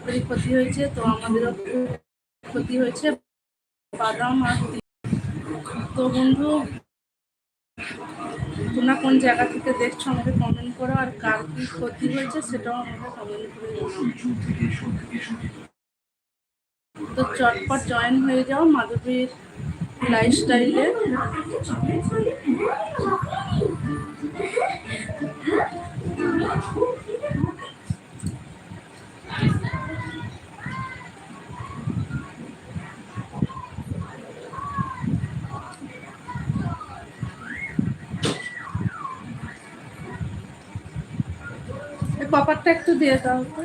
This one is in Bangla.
সবারই ক্ষতি হয়েছে, তো আমাদেরও ক্ষতি হয়েছে বাদাম আর তো বন্ধু তোমরা কোন জায়গা থেকে দেখছো আমাকে কমেন্ট করো, আর কার কি ক্ষতি হয়েছে সেটাও আমাকে কমেন্ট করে তো চটপট জয়েন হয়ে যাও মাধবীর লাইফস্টাইলে। কপারটা একটু দিয়ে দাও তো।